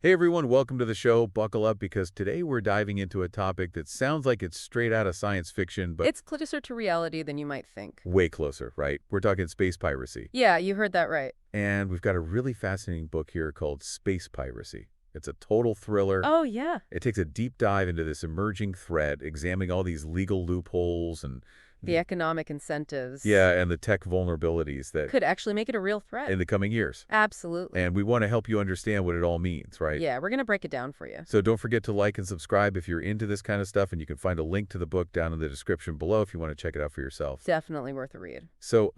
Hey everyone, welcome to the show. Buckle up because today we're diving into a topic that sounds like it's straight out of science fiction, but It's closer to reality than you might think. way closer, right? We're talking space piracy. Yeah, you heard that right. And we've got a really fascinating book here called Space Piracy. It's a total thriller. Oh, yeah. It takes a deep dive into this emerging threat, examining all these legal loopholes and The economic incentives yeah, and the tech vulnerabilities that could actually make it a real threat. in the coming years. Absolutely. And we want to help you understand what it all means, right? Yeah, we're going to break it down for you. So don't forget to like and subscribe if you're into this kind of stuff, and you can find a link to the book down in the description below if you want to check it out for yourself. Definitely worth a read. So,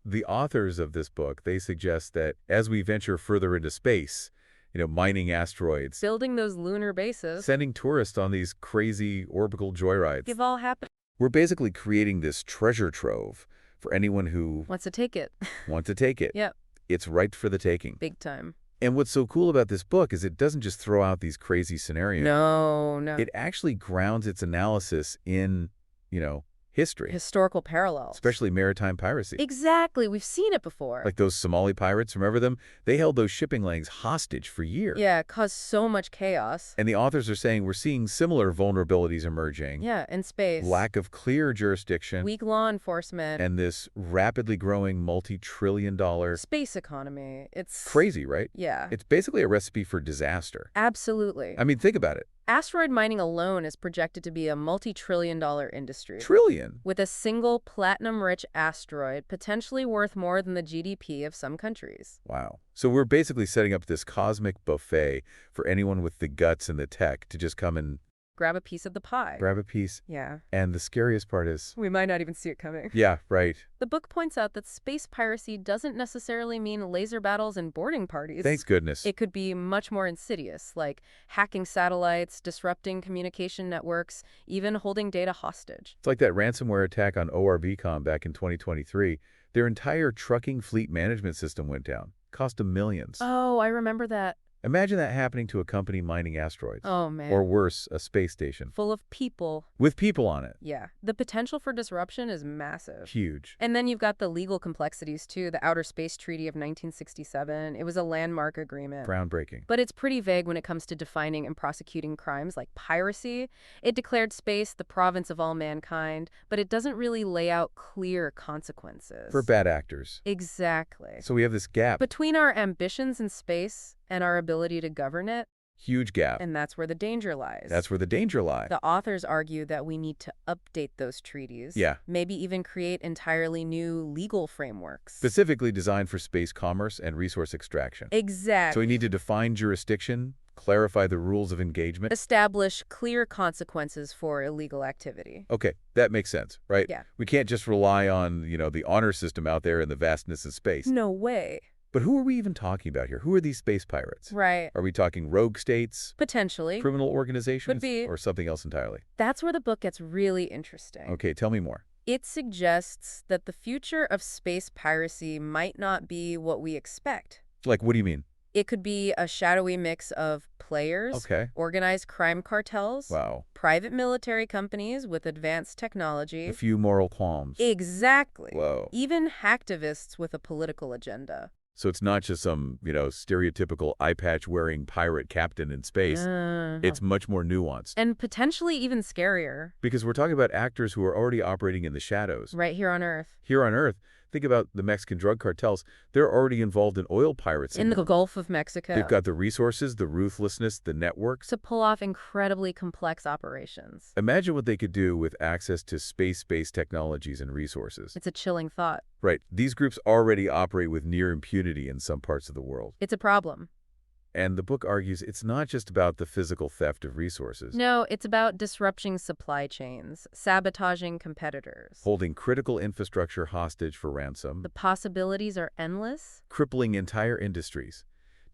the authors of this book, they suggest that as we venture further into space, mining asteroids, Building those lunar bases. sending tourists on these crazy orbital joyrides, You've all happened. we're basically creating this treasure trove for anyone who Wants to take it. wants to take it. Yep, It's right for the taking. big time. And what's so cool about this book is it doesn't just throw out these crazy scenarios. No. It actually grounds its analysis in, history, Historical parallels. especially maritime piracy. Exactly. We've seen it before. Like those Somali pirates, remember them? They held those shipping lanes hostage for years. Yeah, it caused so much chaos. And the authors are saying we're seeing similar vulnerabilities emerging. Yeah, in space. Lack of clear jurisdiction. Weak law enforcement. And this rapidly growing multi-trillion-dollar Space economy. It's crazy, right? Yeah. It's basically a recipe for disaster. Absolutely. I mean, think about it. Asteroid mining alone is projected to be a multi-trillion-dollar industry. Trillion. With a single platinum-rich asteroid potentially worth more than the GDP of some countries. Wow. So we're basically setting up this cosmic buffet for anyone with the guts and the tech to just come and Grab a piece of the pie. grab a piece. Yeah. And the scariest part is, We might not even see it coming. yeah, right. The book points out that space piracy doesn't necessarily mean laser battles and boarding parties. Thank goodness. It could be much more insidious, like hacking satellites, disrupting communication networks, even holding data hostage. It's like that ransomware attack on ORBCom back in 2023. Their entire trucking fleet management system went down. Cost them millions. Oh, I remember that. Imagine that happening to a company mining asteroids. Oh, man. Or worse, a space station. Full of people. With people on it. Yeah. The potential for disruption is massive. Huge. And then you've got the legal complexities, too. The Outer Space Treaty of 1967. It was a landmark agreement. Groundbreaking. But it's pretty vague when it comes to defining and prosecuting crimes like piracy. It declared space the province of all mankind, but it doesn't really lay out clear consequences. For bad actors. Exactly. So we have this gap. Between our ambitions in space and our ability to govern it, Huge gap. and that's where the danger lies. That's where the danger lies. The authors argue that we need to update those treaties. Yeah. Maybe even create entirely new legal frameworks. Specifically designed for space commerce and resource extraction. So Exactly. we need to define jurisdiction, clarify the rules of engagement. Establish clear consequences for illegal activity. Okay, that makes sense, right? Yeah. We can't just rely on, the honor system out there in the vastness of space. No way. But who are we even talking about here? Who are these space pirates? Right. Are we talking rogue states, Potentially. criminal organizations, Could be. or something else entirely? That's where the book gets really interesting. Okay, tell me more. It suggests that the future of space piracy might not be what we expect. Like, what do you mean? It could be a shadowy mix of players, Okay. organized crime cartels, Wow. private military companies with advanced technology. A few moral qualms. Exactly. Whoa. Even hacktivists with a political agenda. So it's not just some, stereotypical eye patch wearing pirate captain in space. It's much more nuanced. And potentially even scarier. Because we're talking about actors who are already operating in the shadows. Right here on Earth. Here on Earth, think about the Mexican drug cartels. They're already involved in oil piracy. In the Gulf of Mexico. They've got the resources, the ruthlessness, the networks. To pull off incredibly complex operations. Imagine what they could do with access to space-based technologies and resources. It's a chilling thought. Right. These groups already operate with near impunity in some parts of the world. It's a problem. And the book argues it's not just about the physical theft of resources. No, it's about disrupting supply chains, sabotaging competitors. Holding critical infrastructure hostage for ransom. The possibilities are endless. Crippling entire industries.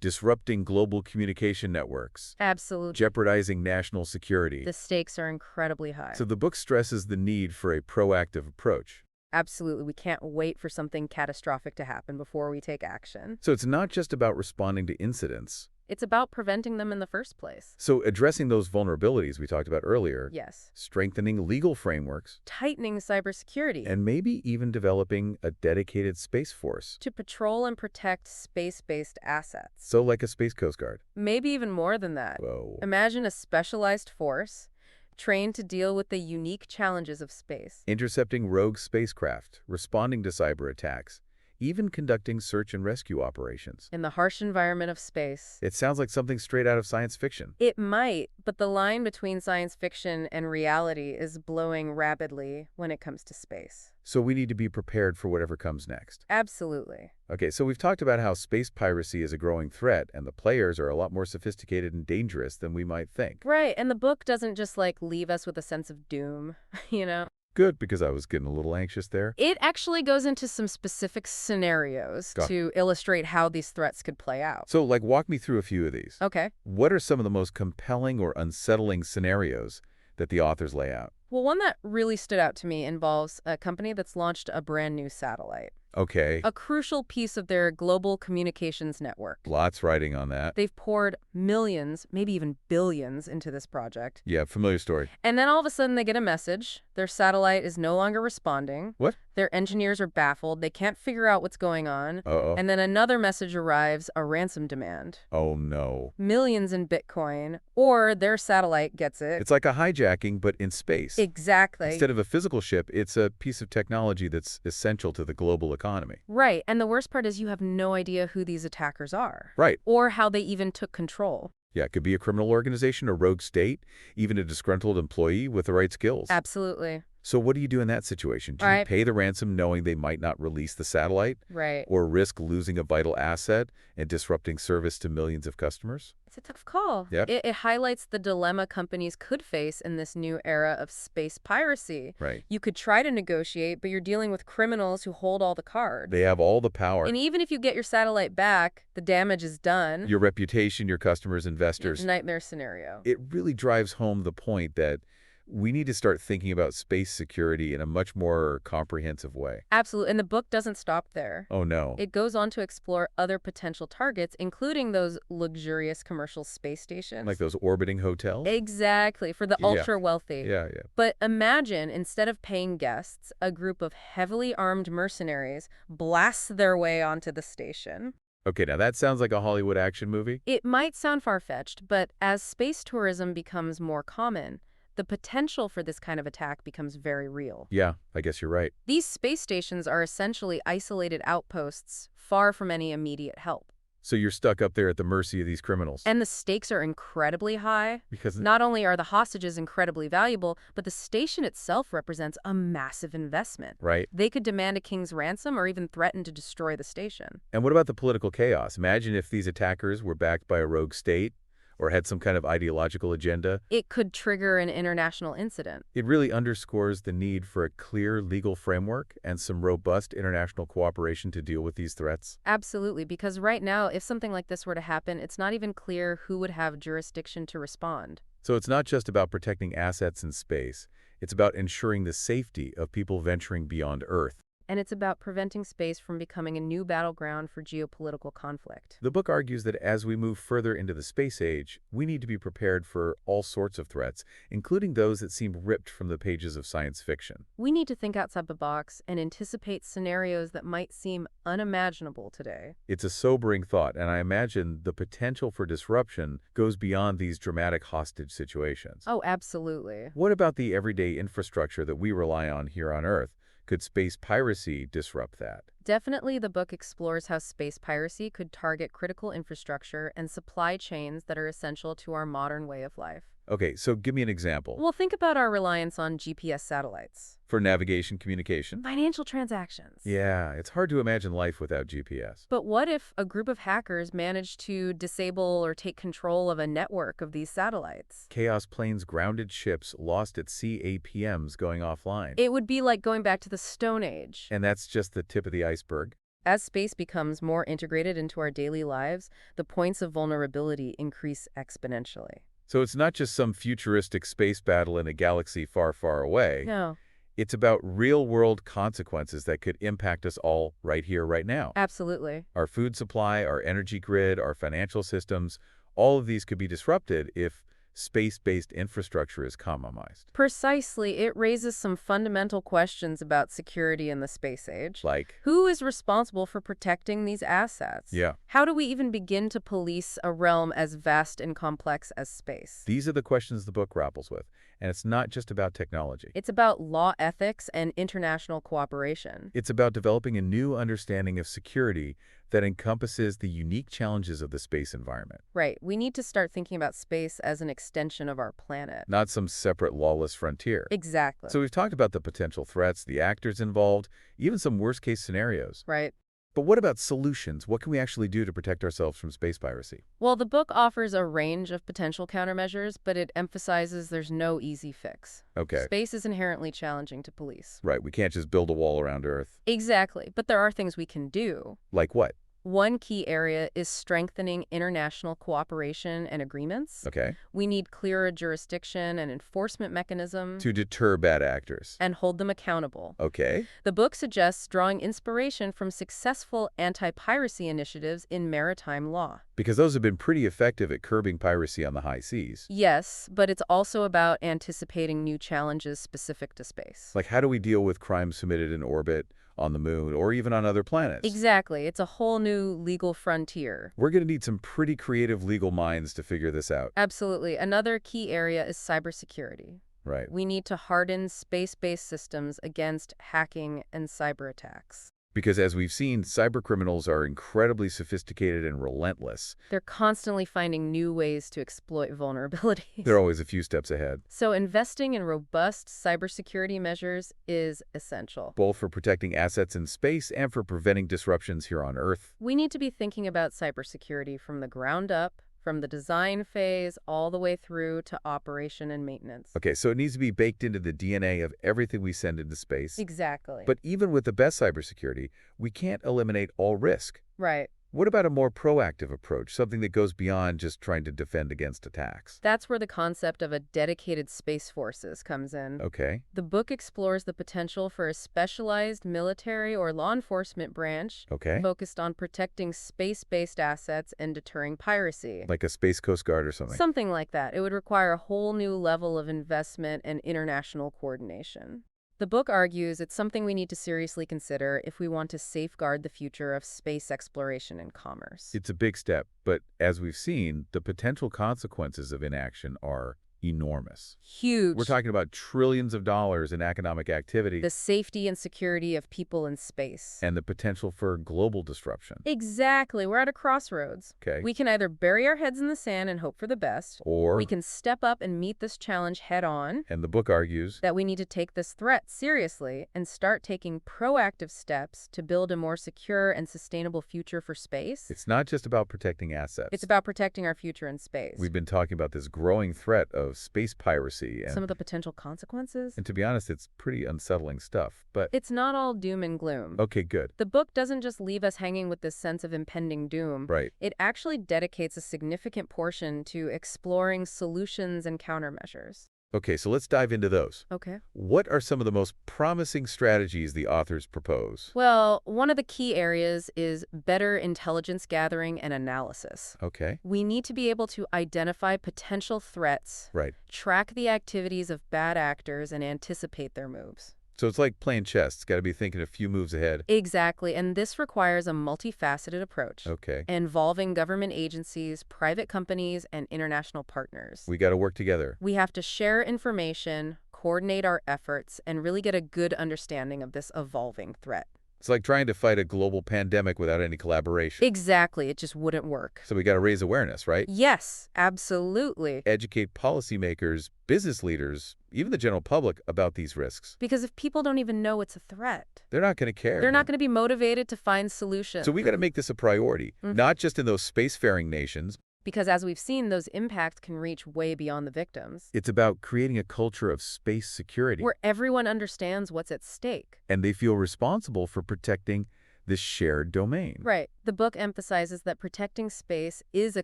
Disrupting global communication networks. Absolutely. Jeopardizing national security. The stakes are incredibly high. So the book stresses the need for a proactive approach. Absolutely. We can't wait for something catastrophic to happen before we take action. So it's not just about responding to incidents, It's about preventing them in the first place. So addressing those vulnerabilities we talked about earlier, Yes. strengthening legal frameworks, Tightening cybersecurity and maybe even developing a dedicated space force. to patrol and protect space-based assets. So like a Space Coast Guard. Maybe even more than that. Whoa. Imagine a specialized force trained to deal with the unique challenges of space. Intercepting rogue spacecraft, responding to cyber attacks, even conducting search and rescue operations. In the harsh environment of space. It sounds like something straight out of science fiction. It might, but the line between science fiction and reality is blowing rapidly when it comes to space. So we need to be prepared for whatever comes next. Absolutely. Okay, so we've talked about how space piracy is a growing threat, and the players are a lot more sophisticated and dangerous than we might think. Right, and the book doesn't just leave us with a sense of doom, you know? Good, because I was getting a little anxious there. It actually goes into some specific scenarios Got it. to illustrate how these threats could play out. So, walk me through a few of these. Okay. What are some of the most compelling or unsettling scenarios that the authors lay out? Well, one that really stood out to me involves a company that's launched a brand new satellite, Okay, a crucial piece of their global communications network. lots writing on that. They've poured millions, maybe even billions into this project. Yeah, familiar story. And then all of a sudden they get a message. Their satellite is no longer responding. What? Their engineers are baffled. They can't figure out what's going on. Uh-oh. And then another message arrives, a ransom demand. Oh, no. Millions in Bitcoin, or their satellite gets it. It's like a hijacking, but in space. Exactly. Instead of a physical ship, it's a piece of technology that's essential to the global economy. Right, and the worst part is you have no idea who these attackers are. Right. Or how they even took control. Yeah, it could be a criminal organization, a rogue state, even a disgruntled employee with the right skills. Absolutely. So what do you do in that situation? Do you Right. pay the ransom knowing they might not release the satellite? Right. Or risk losing a vital asset and disrupting service to millions of customers? It's a tough call. Yeah. It highlights the dilemma companies could face in this new era of space piracy. Right. You could try to negotiate, but you're dealing with criminals who hold all the cards. They have all the power. And even if you get your satellite back, the damage is done. Your reputation, your customers, It's investors. a nightmare scenario. It really drives home the point that we need to start thinking about space security in a much more comprehensive way. Absolutely. And the book doesn't stop there. Oh, no. It goes on to explore other potential targets, including those luxurious commercial space stations. Like those orbiting hotels? Exactly, for the Yeah. ultra-wealthy. Yeah, yeah. But imagine, instead of paying guests, a group of heavily armed mercenaries blasts their way onto the station. Okay, now that sounds like a Hollywood action movie. It might sound far-fetched, but as space tourism becomes more common, the potential for this kind of attack becomes very real. Yeah, I guess you're right. These space stations are essentially isolated outposts, far from any immediate help. So you're stuck up there at the mercy of these criminals. And the stakes are incredibly high. Because Not only are the hostages incredibly valuable, but the station itself represents a massive investment. right. They could demand a king's ransom or even threaten to destroy the station. And what about the political chaos? Imagine if these attackers were backed by a rogue state or had some kind of ideological agenda. It could trigger an international incident. It really underscores the need for a clear legal framework and some robust international cooperation to deal with these threats. Absolutely, because right now, if something like this were to happen, it's not even clear who would have jurisdiction to respond. So it's not just about protecting assets in space. It's about ensuring the safety of people venturing beyond Earth. And it's about preventing space from becoming a new battleground for geopolitical conflict. The book argues that as we move further into the space age, we need to be prepared for all sorts of threats, including those that seem ripped from the pages of science fiction. We need to think outside the box and anticipate scenarios that might seem unimaginable today. It's a sobering thought, and I imagine the potential for disruption goes beyond these dramatic hostage situations. Oh, absolutely. What about the everyday infrastructure that we rely on here on Earth? Could space piracy disrupt that? Definitely, the book explores how space piracy could target critical infrastructure and supply chains that are essential to our modern way of life. Okay, so give me an example. Well, think about our reliance on GPS satellites. For navigation communication? Financial transactions. Yeah, it's hard to imagine life without GPS. But what if a group of hackers managed to disable or take control of a network of these satellites? Chaos planes, grounded ships, lost at sea APMs going offline. It would be like going back to the Stone Age. And that's just the tip of the iceberg. As space becomes more integrated into our daily lives, the points of vulnerability increase exponentially. So it's not just some futuristic space battle in a galaxy far, far away. No, It's about real-world consequences that could impact us all right here, right now. absolutely. Our food supply, our energy grid, our financial systems, All of these could be disrupted if space-based infrastructure is compromised. Precisely, it raises some fundamental questions about security in the space age. Like, Who is responsible for protecting these assets? yeah, How do we even begin to police a realm as vast and complex as space? these are the questions the book grapples with, and it's not just about technology. It's about law ethics and international cooperation. It's about developing a new understanding of security that encompasses the unique challenges of the space environment, Right, we need to start thinking about space as an extension of our planet. not some separate lawless frontier. Exactly. So we've talked about the potential threats, the actors involved, even some worst-case scenarios. Right. But what about solutions? What can we actually do to protect ourselves from space piracy? Well, the book offers a range of potential countermeasures, but it emphasizes there's no easy fix. Okay, Space is inherently challenging to police. right, we can't just build a wall around Earth. Exactly, but there are things we can do. Like what? One key area is strengthening international cooperation and agreements. Okay, We need clearer jurisdiction and enforcement mechanisms to deter bad actors. and hold them accountable. Okay, The book suggests drawing inspiration from successful anti-piracy initiatives in maritime law. because those have been pretty effective at curbing piracy on the high seas. Yes, but it's also about anticipating new challenges specific to space. Like, how do we deal with crimes committed in orbit, on the moon, or even on other planets? Exactly. It's a whole new legal frontier. We're going to need some pretty creative legal minds to figure this out. Absolutely. Another key area is cybersecurity. Right. We need to harden space-based systems against hacking and cyber attacks. Because as we've seen, cybercriminals are incredibly sophisticated and relentless. They're constantly finding new ways to exploit vulnerabilities. They're always a few steps ahead, So investing in robust cybersecurity measures is essential. both for protecting assets in space and for preventing disruptions here on Earth. We need to be thinking about cybersecurity from the ground up, from the design phase all the way through to operation and maintenance. Okay, so it needs to be baked into the DNA of everything we send into space. Exactly. But even with the best cybersecurity, we can't eliminate all risk. Right. What about a more proactive approach, something that goes beyond just trying to defend against attacks? That's where the concept of a dedicated space forces comes in. Okay, The book explores the potential for a specialized military or law enforcement branch okay. focused on protecting space-based assets and deterring piracy. Like a Space Coast Guard or something. Something like that. It would require a whole new level of investment and international coordination. The book argues it's something we need to seriously consider if we want to safeguard the future of space exploration and commerce. It's a big step, but as we've seen, the potential consequences of inaction are enormous. Huge. We're talking about trillions of dollars in economic activity The safety and security of people in space. and the potential for global disruption. Exactly. We're at a crossroads. Okay. We can either bury our heads in the sand and hope for the best, Or, we can step up and meet this challenge head on, and the book argues, that we need to take this threat seriously and start taking proactive steps to build a more secure and sustainable future for space. it's not just about protecting assets. It's about protecting our future in space. We've been talking about this growing threat of space piracy, Some of the potential consequences? and to be honest, it's pretty unsettling stuff. But, It's not all doom and gloom. okay, good. The book doesn't just leave us hanging with this sense of impending doom. Right. It actually dedicates a significant portion to exploring solutions and countermeasures. Okay, so let's dive into those. Okay. What are some of the most promising strategies the authors propose? Well, one of the key areas is better intelligence gathering and analysis. Okay, We need to be able to identify potential threats, right. track the activities of bad actors, and anticipate their moves. So it's like playing chess. It's got to be thinking a few moves ahead. Exactly, and this requires a multifaceted approach Okay, involving government agencies, private companies, and international partners. we got to work together. We have to share information, coordinate our efforts, and really get a good understanding of this evolving threat. It's like trying to fight a global pandemic without any collaboration. Exactly, it just wouldn't work. So we got to raise awareness, right? Yes, absolutely. Educate policymakers, business leaders, even the general public about these risks. Because if people don't even know it's a threat, They're not going to care. they're not going to be motivated to find solutions. So we got to make this a priority, not just in those spacefaring nations. Because as we've seen, those impacts can reach way beyond the victims, It's about creating a culture of space security. where everyone understands what's at stake. And they feel responsible for protecting this shared domain. Right. The book emphasizes that protecting space is a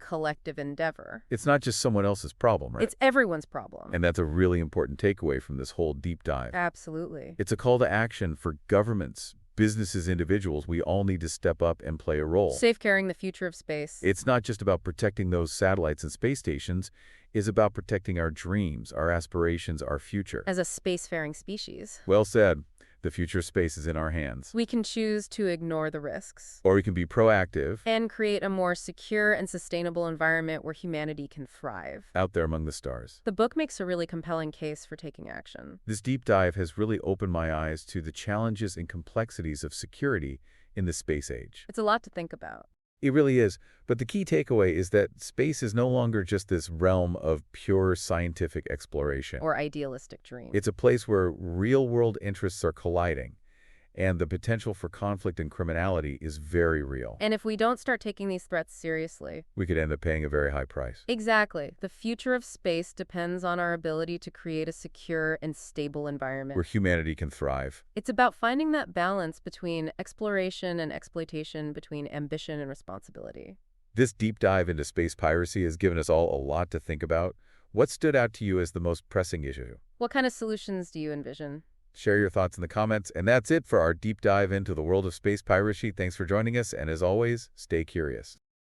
collective endeavor. It's not just someone else's problem, right? It's everyone's problem. And that's a really important takeaway from this whole deep dive. Absolutely. It's a call to action for governments, businesses, individuals, we all need to step up and play a role. Safeguarding the future of space. It's not just about protecting those satellites and space stations. It's about protecting our dreams, our aspirations, our future. As a spacefaring species, Well said. The future of space is in our hands. we can choose to ignore the risks Or we can be proactive and create a more secure and sustainable environment where humanity can thrive. out there among the stars. The book makes a really compelling case for taking action. This deep dive has really opened my eyes to the challenges and complexities of security in the space age. It's a lot to think about. It really is, but the key takeaway is that space is no longer just this realm of pure scientific exploration. Or idealistic dreams. It's a place where real-world interests are colliding, and the potential for conflict and criminality is very real. And if we don't start taking these threats seriously, We could end up paying a very high price. exactly, the future of space depends on our ability to create a secure and stable environment. Where humanity can thrive. It's about finding that balance between exploration and exploitation, between ambition and responsibility. This deep dive into space piracy has given us all a lot to think about. What stood out to you as the most pressing issue? What kind of solutions do you envision? Share your thoughts in the comments. And that's it for our deep dive into the world of space piracy. Thanks for joining us, and as always, stay curious.